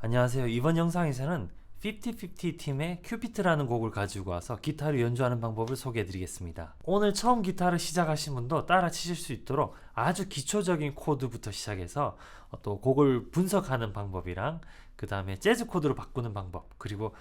안녕하세요. 이번 영상에서는 5050 팀의 큐피트라는 곡을 가지고 와서 기타를 연주하는 방법을 소개해 드리겠습니다. 오늘 처음 기타를 시작하신 분도 따라 치실 수 있도록 아주 기초적인 코드부터 시작해서 또 곡을 분석하는 방법이랑 그 다음에 재즈 코드로 바꾸는 방법, 그리고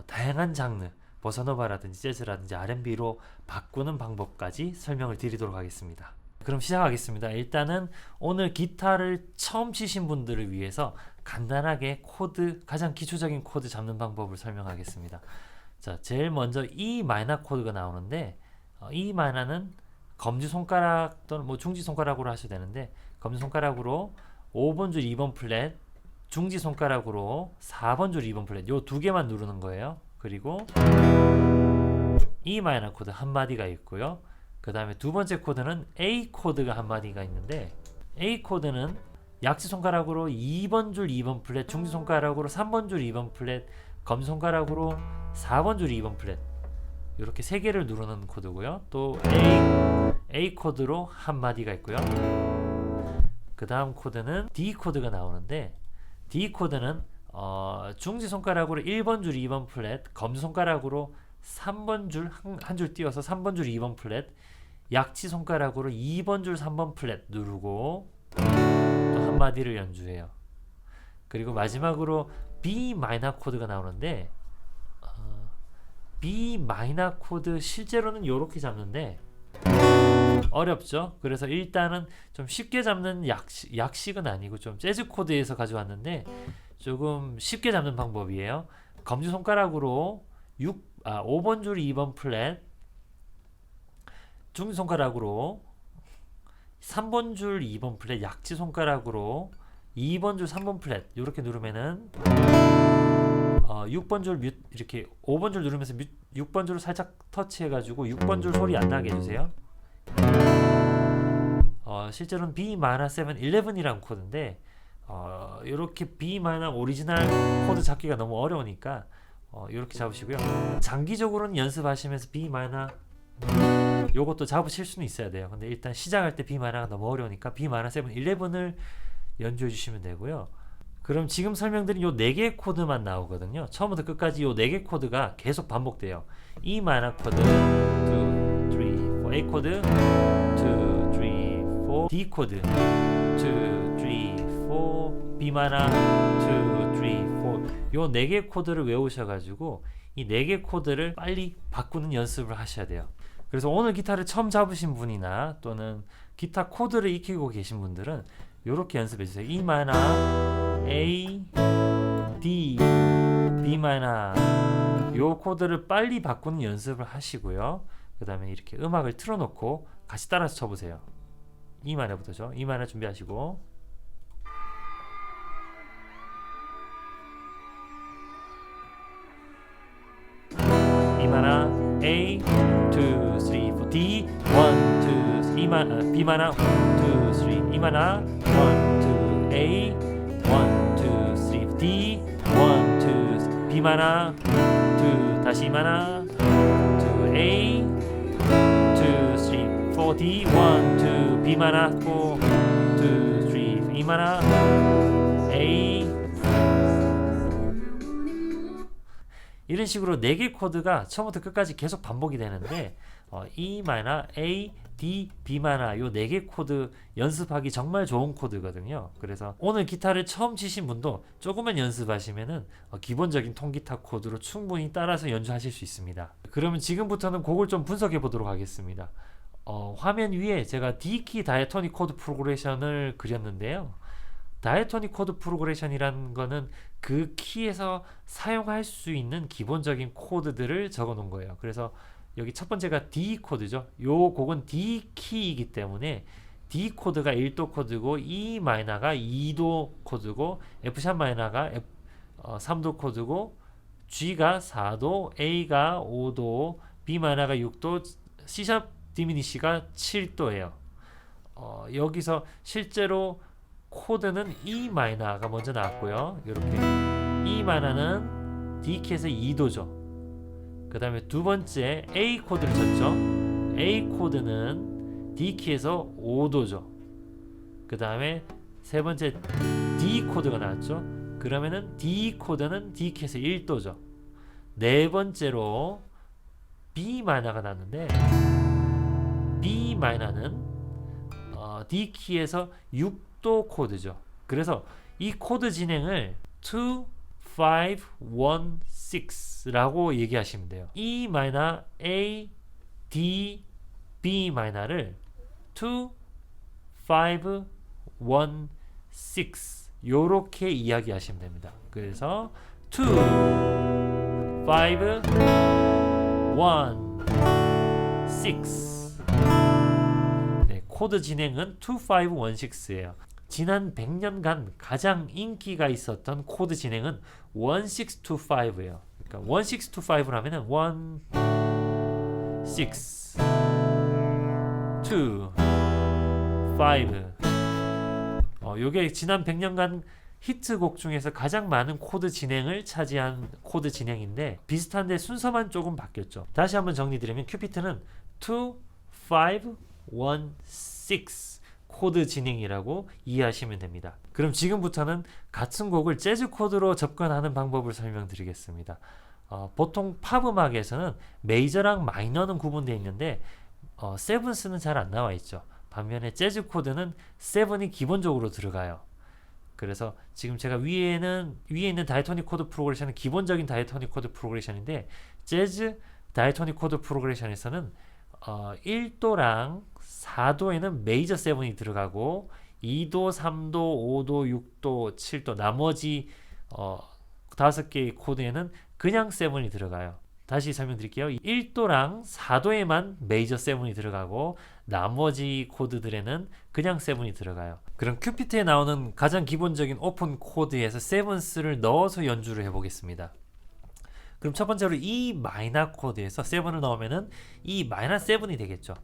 다양한 장르, 보사노바라든지 재즈라든지 R&B로 바꾸는 방법까지 설명을 드리도록 하겠습니다. 그럼 시작하겠습니다. 일단은 오늘 기타를 처음 치신 분들을 위해서 간단하게 코드, 가장 기초적인 코드 잡는 방법을 설명하겠습니다. 자, 제일 먼저 E 마이너 코드가 나오는데 E 마이너는 검지손가락 또는 뭐 중지손가락으로 하셔도 되는데, 검지손가락으로 5번 줄 2번 플랫, 중지손가락으로 4번 줄 2번 플랫, 요 두 개만 누르는 거예요. 그리고 E 마이너 코드 한 마디가 있고요. 그 다음에 두 번째 코드는 A 코드가 한 마디가 있는데, A 코드는 약지손가락으로 2번 줄 2번 플랫, 중지손가락으로 3번 줄 2번 플랫, 검지손가락으로 4번 줄 2번 플랫, 이렇게 세 개를 누르는 코드고요. 또 A 코드로 한 마디가 있고요. 그 다음 코드는 D 코드가 나오는데, D 코드는 중지손가락으로 1번 줄 2번 플랫, 검지손가락으로 3번 줄 한 줄 띄워서 3번 줄 2번 플랫, 약지 손가락으로 2번 줄 3번 플랫 누르고 또 한 마디를 연주해요. 그리고 마지막으로 B 마이너 코드가 나오는데, B 마이너 코드 실제로는 이렇게 잡는데 어렵죠. 그래서 일단은 좀 쉽게 잡는 약식은 아니고 좀 재즈 코드에서 가져왔는데 조금 쉽게 잡는 방법이에요. 검지손가락으로 5번 줄 2번 플랫, 중지손가락으로 3번 줄 2번 플랫, 약지손가락으로 2번 줄 3번 플랫 이렇게 누르면은 6번 줄 이렇게 5번 줄 누르면서 6번 줄을 살짝 터치해가지고 6번 줄 소리 안 나게 해주세요. 실제로는 B 마이너 7, 11이라는 코드인데 이렇게 B 마이너 오리지널 코드 잡기가 너무 어려우니까 이렇게 잡으시고요. 장기적으로는 연습하시면서 B 마이너 요것도 잡으실 수는 있어야 돼요. 근데 일단 시작할 때 B 마이너가 너무 어려우니까 B 마이너 7, 11을 연주해 주시면 되고요. 그럼 지금 설명드린 요 4개의 코드만 나오거든요. 처음부터 끝까지 요 4개 코드가 계속 반복돼요. E 마이너 코드 2, 3, 4, A 코드 2, 3, 4, D 코드 2, 3, 4, B 마이너 2, 3, 4, 요 4개 코드를 외우셔가지고 이 4개 코드를 빨리 바꾸는 연습을 하셔야 돼요. 그래서 오늘 기타를 처음 잡으신 분이나 또는 기타 코드를 익히고 계신 분들은 이렇게 연습해 주세요. E 마이너, A, D, B 마이너 요 코드를 빨리 바꾸는 연습을 하시고요. 그 다음에 이렇게 음악을 틀어놓고 같이 따라서 쳐보세요. E 마이너부터죠. E 마이너 준비하시고 E 마이너, A, 2, 3, 4, D, 1, 2, 3, E 마이너, B 마이너, 2, 3, E 마이너, 1, 2, A, 1, 2, 3, D, 1, 2, 3, B 마이너, 2, 다시 E 마이너, 2, A, 2, 3, 4, D, 1, 2, B 마이너, 4, 2, 3, E 마이너, A. 이런 식으로 4개 코드가 처음부터 끝까지 계속 반복이 되는데 E 마이너, A, D, B 마이너 요 4개 코드 연습하기 정말 좋은 코드거든요. 그래서 오늘 기타를 처음 치신 분도 조금만 연습하시면은 기본적인 통기타 코드로 충분히 따라서 연주하실 수 있습니다. 그러면 지금부터는 곡을 좀 분석해 보도록 하겠습니다. 화면 위에 제가 D키 다이아토닉 코드 프로그레션을 그렸는데요. 다이아토닉 코드 프로그레션이라는 거는 그 키에서 사용할 수 있는 기본적인 코드들을 적어 놓은 거예요. 그래서 여기 첫 번째가 D 코드죠. 요 곡은 D 키이기 때문에 D 코드가 1도 코드고 E 마이너가 2도 코드고 F 샵 마이너가 3도 코드고 G가 4도, A가 5도, B 마이너가 6도, C 샵 디미니시가 7도예요. 여기서 실제로 코드는 E 마이너가 먼저 나왔고요. 이렇게 E 마이너는 D 키에서 2도죠. 그 다음에 두 번째 A 코드를 쳤죠. A 코드는 D 키에서 5도죠. 그 다음에 세 번째 D 코드가 나왔죠. 그러면은 D 코드는 D 키에서 1도죠. 네 번째로 B 마이너가 났는데 B 마이너는 D 키에서 6도 코드죠. 그래서 이 코드 진행을 2, 5, 1, 6라고 얘기하시면 돼요. E 마이너 A, D, B 마이너를 2, 5, 1, 6 요렇게 이야기하시면 됩니다. 그래서 2, 5, 1, 6 네, 코드 진행은 2, 5, 1, 6예요. 지난 100년간 가장 인기가 있었던 코드 진행은 1625예요. 그러니까 1625를 하면은 1, 6, 2, 5. 요게 지난 100년간 히트곡 중에서 가장 많은 코드 진행을 차지한 코드 진행인데 비슷한데 순서만 조금 바뀌었죠. 다시 한번 정리드리면 큐피트는 2, 5, 1, 6 코드 진행이라고 이해하시면 됩니다. 그럼 지금부터는 같은 곡을 재즈 코드로 접근하는 방법을 설명드리겠습니다. 보통 팝 음악에서는 메이저랑 마이너는 구분되어 있는데 세븐스는 잘 안 나와 있죠. 반면에 재즈 코드는 세븐이 기본적으로 들어가요. 그래서 지금 제가 위에 있는 다이토닉 코드 프로그레션은 기본적인 다이토닉 코드 프로그레션인데 재즈 다이토닉 코드 프로그레션에서는 1도랑 4도에는 메이저 세븐이 들어가고 2도, 3도, 5도, 6도, 7도 나머지 5개의 코드에는 그냥 세븐이 들어가요. 다시 설명드릴게요. 1도랑 4도에만 메이저 세븐이 들어가고 나머지 코드들에는 그냥 세븐이 들어가요. 그럼 큐피트에 나오는 가장 기본적인 오픈 코드에서 세븐스를 넣어서 연주를 해보겠습니다. 그럼 첫 번째로 E 마이너 코드에서 세븐을 넣으면은 E 마이너 세븐이 되겠죠.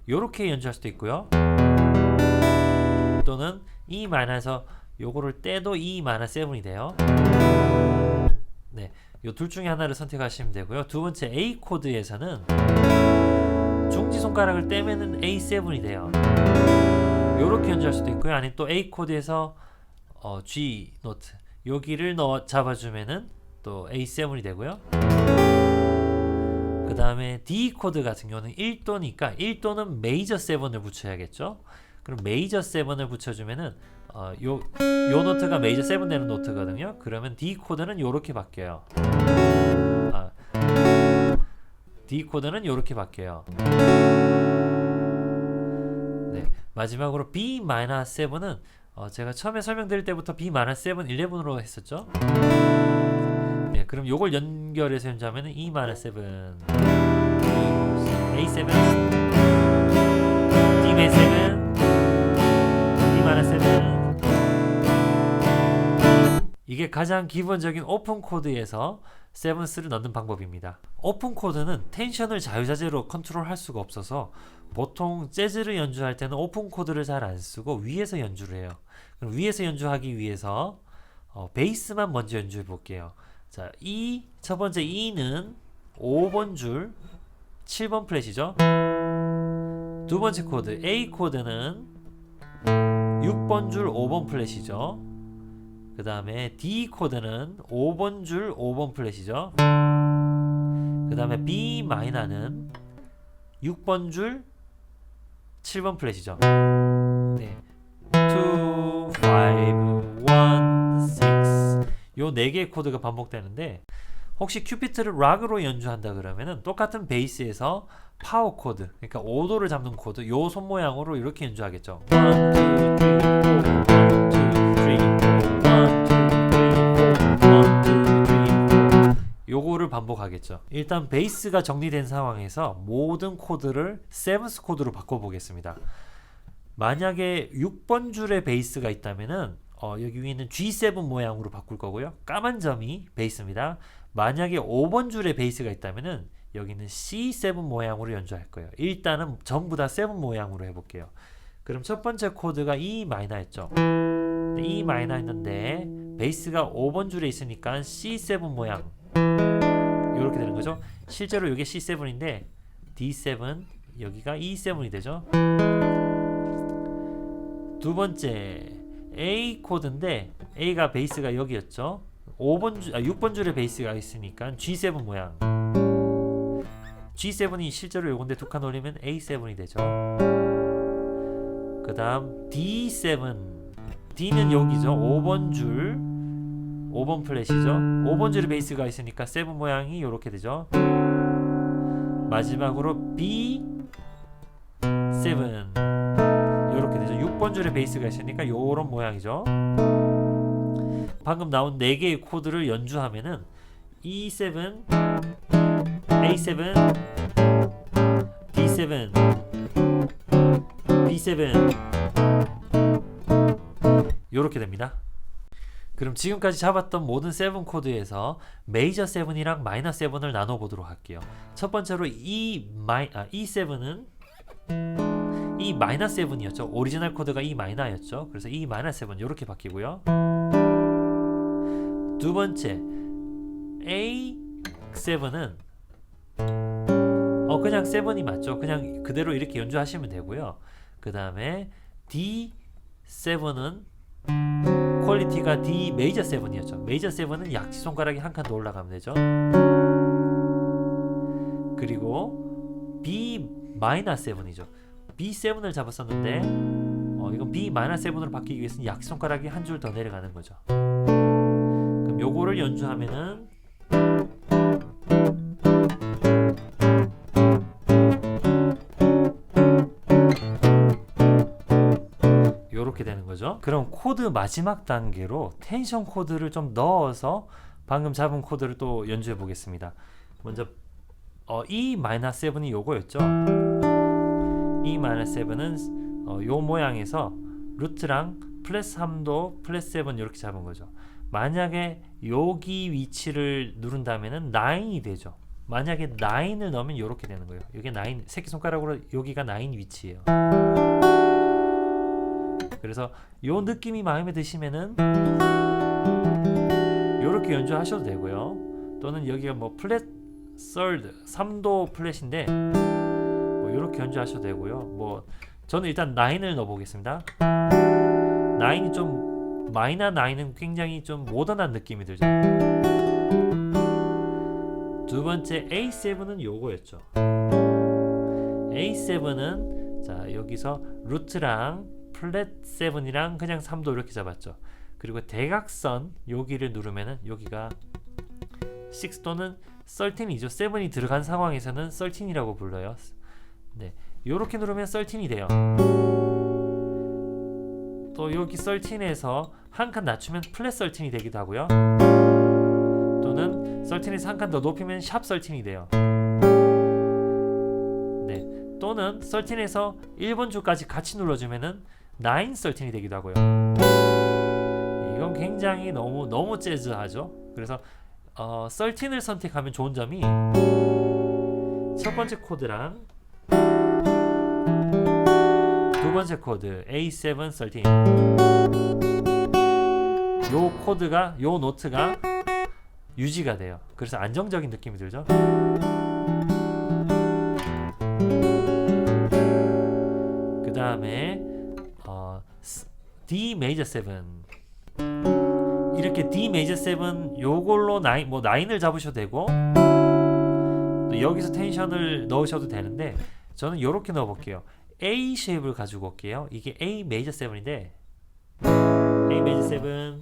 요렇게 연주할 수도 있고요. 또는 E 마이너에서 요거를 떼도 E 마이너 세븐이 돼요. 네, 요 둘 중에 하나를 선택하시면 되고요. 두 번째 A 코드에서는 중지 손가락을 떼면은 A7이 돼요. 요렇게 연주할 수도 있고요. 아니면 또 A 코드에서 G 노트 여기를 잡아주면은 또 A7이 되고요. 그 다음에 D 코드 같은 경우는 1도니까 1도는 메이저 7을 붙여야겠죠. 그럼 메이저 7을 붙여주면은 요 노트가 메이저 7 되는 노트거든요. 그러면 D 코드는 요렇게 바뀌어요. D 코드는 요렇게 바뀌어요. 네, 마지막으로 B 마이너 7은 제가 처음에 설명드릴 때부터 B 마이너 7 11으로 했었죠. 네, 그럼 요걸 연결해서 연주하면 E 마이너 7, A7, D 메이저 7, E 마이너 7. 이게 가장 기본적인 오픈 코드에서 세븐스를 넣는 방법입니다. 오픈 코드는 텐션을 자유자재로 컨트롤할 수가 없어서 보통 재즈를 연주할 때는 오픈 코드를 잘 안 쓰고 위에서 연주를 해요. 그럼 위에서 연주하기 위해서 베이스만 먼저 연주해 볼게요. 자, 첫 번째 E는 5번 줄 7번 플랫이죠. 두 번째 코드 A 코드는 6번 줄 5번 플랫이죠. 그 다음에 D 코드는 5번 줄 5번 플랫이죠. 그 다음에 B 마이너는 6번 줄 7번 플랫이죠. 네. 2, 5, 1, 6 요 4개의 코드가 반복되는데 혹시 큐피트를 락으로 연주한다 그러면은 똑같은 베이스에서 파워 코드 그러니까 5도를 잡는 코드 요 손 모양으로 이렇게 연주하겠죠. 1, 2, 3, 4, 1, 2, 3, 4, 1, 2, 3, 4, 1, 2, 3, 4 요거를 반복하겠죠. 일단 베이스가 정리된 상황에서 모든 코드를 세븐스 코드로 바꿔보겠습니다. 만약에 6번 줄에 베이스가 있다면은 여기 위에 있는 G7 모양으로 바꿀 거고요. 까만 점이 베이스입니다. 만약에 5번 줄에 베이스가 있다면은 여기는 C7 모양으로 연주할 거예요. 일단은 전부 다 7 모양으로 해볼게요. 그럼 첫 번째 코드가 E 마이너였죠. E 마이너였는데 베이스가 5번 줄에 있으니까 C7 모양 이렇게 되는 거죠. 실제로 이게 C7인데 D7 여기가 E7이 되죠. 두 번째 A 코드인데 A가 베이스가 여기였죠. 6번 줄에 베이스가 있으니까 G7 모양. G7이 실제로 요건데 두 칸 올리면 A7이 되죠. 그 다음 D7. D는 여기죠. 5번 줄 5번 플랫이죠. 5번 줄에 베이스가 있으니까 7 모양이 이렇게 되죠. 마지막으로 B7 이렇게 되죠. 6번 줄에 베이스가 있으니까 요런 모양이죠. 방금 나온 4개의 코드를 연주하면은 E7, A7, D7, B7 요렇게 됩니다. 그럼 지금까지 잡았던 모든 7 코드에서 메이저 7이랑 마이너 7을 나눠 보도록 할게요. 첫 번째로 E7은 E 마이너 7이었죠. 오리지널 코드가 E 마이너였죠. 그래서 E 마이너 7 이렇게 바뀌고요. 두 번째 A7은 그냥 7이 맞죠. 그냥 그대로 이렇게 연주하시면 되고요. 그 다음에 D7은 퀄리티가 D 메이저 7이었죠. 메이저 7은 약지 손가락이 한 칸 더 올라가면 되죠. 그리고 B 마이너 7이죠. B7을 잡았었는데 이건 B 마이너 7으로 바뀌기 위해서는 약지 손가락이 한 줄 더 내려가는 거죠. 그럼 요거를 연주하면은 요렇게 되는 거죠. 그럼 코드 마지막 단계로 텐션 코드를 좀 넣어서 방금 잡은 코드를 또 연주해 보겠습니다. 먼저 E-7이 요거였죠. E-7은 요 모양에서 루트랑 플랫 3도 플랫 7 이렇게 잡은 거죠. 만약에 여기 위치를 누른다면은 9이 되죠. 만약에 9을 넣으면 이렇게 되는 거예요. 이게 9, 새끼손가락으로 여기가 9 위치예요. 그래서 요 느낌이 마음에 드시면은 요렇게 연주하셔도 되고요. 또는 여기가 뭐 플랫 서드 3도 플랫인데 뭐 요렇게 연주하셔도 되고요. 뭐 저는 일단 9을 넣어 보겠습니다. 9이 좀 마이너 9은 굉장히 좀 모던한 느낌이 들죠. 두 번째 A7은 요거였죠. A7은 자 여기서 루트랑 플랫 7이랑 그냥 3도 이렇게 잡았죠. 그리고 대각선 여기를 누르면은 여기가 6 또는 13이죠. 7이 들어간 상황에서는 13이라고 불러요. 네, 요렇게 누르면 13이 돼요. 또 여기 13에서 한 칸 낮추면 플랫 13이 되기도 하고요. 또는 13에서 한 칸 더 높이면 샵 13이 돼요. 네, 또는 13에서 1번 줄까지 같이 눌러주면은 9, 13이 되기도 하고요. 이건 굉장히 너무 재즈하죠. 그래서 13을 선택하면 좋은 점이 첫 번째 코드랑 두 번째 코드 A7, 13 요 코드가 요 노트가 유지가 돼요. 그래서 안정적인 느낌이 들죠. 그 다음에 D 메이저 7 이렇게 D 메이저 7 요걸로 9을 잡으셔도 되고 또 여기서 텐션을 넣으셔도 되는데 저는 요렇게 넣어 볼게요. A 쉐입을 가지고 올게요. 이게 A 메이저 7인데 A 메이저 7,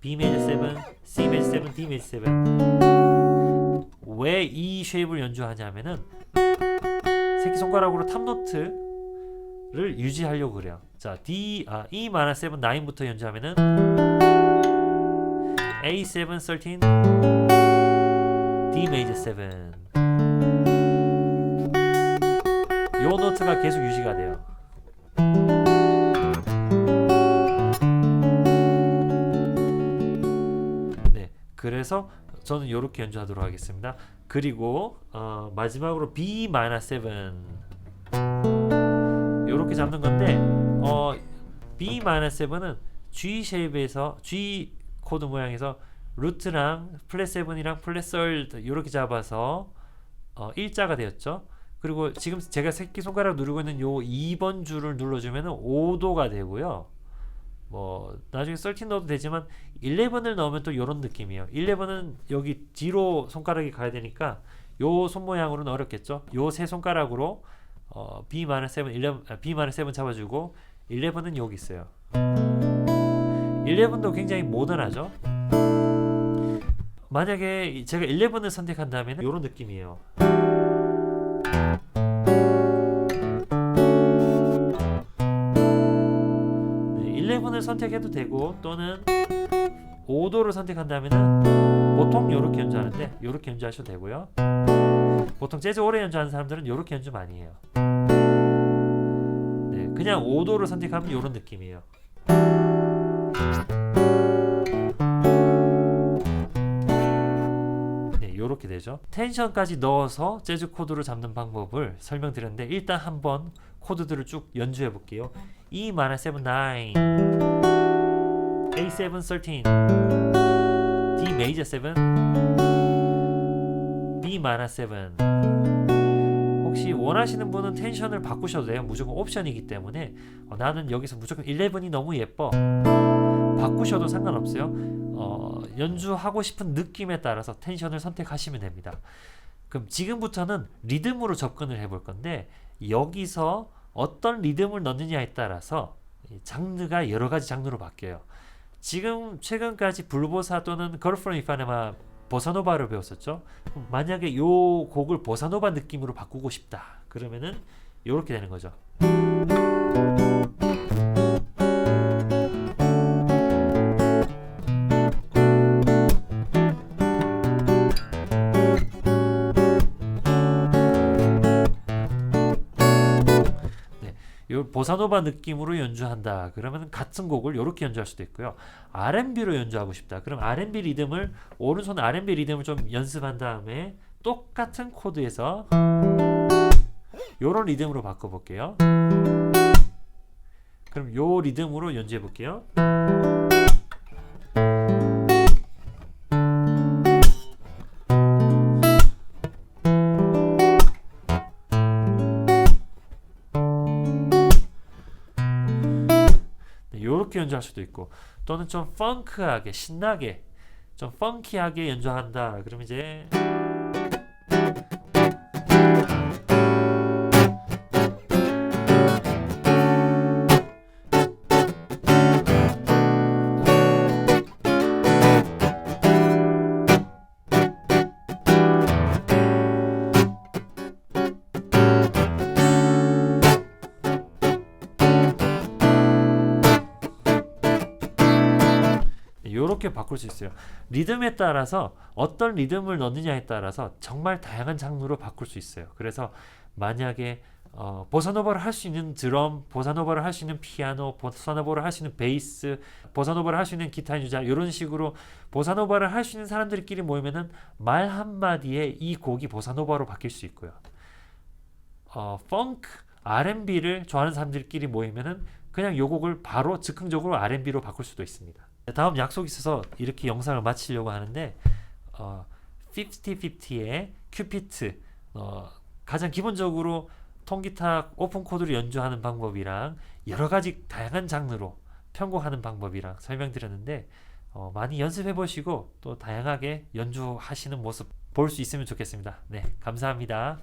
B 메이저 7, C 메이저 7, D 메이저 7 왜 이 쉐입을 연주하냐면은 새끼손가락으로 탑노트를 유지하려고 그래요. 자, E 마이너 7 9부터 연주하면은 A7 13 D 메이저 7 요 노트가 계속 유지가 돼요. 네, 그래서 저는 이렇게 연주하도록 하겠습니다. 그리고 마지막으로 B 마이너 7 이렇게 잡는 건데 B 마이너 7은 G 쉐입에서 G 코드 모양에서 루트랑 플랫 7이랑 플랫 서드 이렇게 잡아서 일자가 되었죠. 그리고 지금 제가 새끼손가락 누르고 있는 요 2번 줄을 눌러주면 5도가 되고요. 뭐 나중에 13 넣어도 되지만 11을 넣으면 또 요런 느낌이에요. 11은 여기 뒤로 손가락이 가야 되니까 요 손 모양으로는 어렵겠죠. 요 세 손가락으로 B-7 잡아주고 11은 여기 있어요. 11도 굉장히 모던하죠. 만약에 제가 11을 선택한다면 이런 느낌이에요. 네, 11을 선택해도 되고 또는 5도를 선택한다면 보통 이렇게 연주하는데 이렇게 연주하셔도 되고요. 보통 재즈 오래 연주하는 사람들은 이렇게 연주 많이 해요. 네, 그냥 5도를 선택하면 이런 느낌이에요. 이렇게 되죠. 텐션까지 넣어서 재즈 코드를 잡는 방법을 설명드렸는데 일단 한번 코드들을 쭉 연주해 볼게요. E 마이너 7 9, A7 13, D 메이저 7, B 마이너 7. 혹시 원하시는 분은 텐션을 바꾸셔도 돼요. 무조건 옵션이기 때문에 나는 여기서 무조건 11이 너무 예뻐. 바꾸셔도 상관없어요. 연주하고 싶은 느낌에 따라서 텐션을 선택하시면 됩니다. 그럼 지금부터는 리듬으로 접근을 해볼 건데 여기서 어떤 리듬을 넣느냐에 따라서 장르가 여러 가지 장르로 바뀌어요. 지금 최근까지 불보사 또는 Girl from Ipanema 보사노바를 배웠었죠. 만약에 이 곡을 보사노바 느낌으로 바꾸고 싶다. 그러면은 이렇게 되는 거죠. 보사노바 느낌으로 연주한다. 그러면 같은 곡을 이렇게 연주할 수도 있고요. R&B로 연주하고 싶다. 그럼 R&B 리듬을 오른손 R&B 리듬을 좀 연습한 다음에 똑같은 코드에서 이런 리듬으로 바꿔볼게요. 그럼 요 리듬으로 연주해 볼게요. 이렇게 연주할 수도 있고 또는 좀 펑크하게 신나게 좀 펑키하게 연주한다. 그럼 이제 이렇게 바꿀 수 있어요. 리듬에 따라서 어떤 리듬을 넣느냐에 따라서 정말 다양한 장르로 바꿀 수 있어요. 그래서 만약에 보사노바를 할 수 있는 드럼, 보사노바를 할 수 있는 피아노, 보사노바를 할 수 있는 베이스, 보사노바를 할 수 있는 기타 연주자 이런 식으로 보사노바를 할 수 있는 사람들끼리 모이면은 말 한마디에 이 곡이 보사노바로 바뀔 수 있고요. 펑크, R&B를 좋아하는 사람들끼리 모이면은 그냥 요 곡을 바로 즉흥적으로 R&B로 바꿀 수도 있습니다. 다음 약속이 있어서 이렇게 영상을 마치려고 하는데 50-50의 큐피트 가장 기본적으로 통기타 오픈 코드를 연주하는 방법이랑 여러가지 다양한 장르로 편곡하는 방법이랑 설명드렸는데 많이 연습해 보시고 또 다양하게 연주하시는 모습 볼 수 있으면 좋겠습니다. 네, 감사합니다.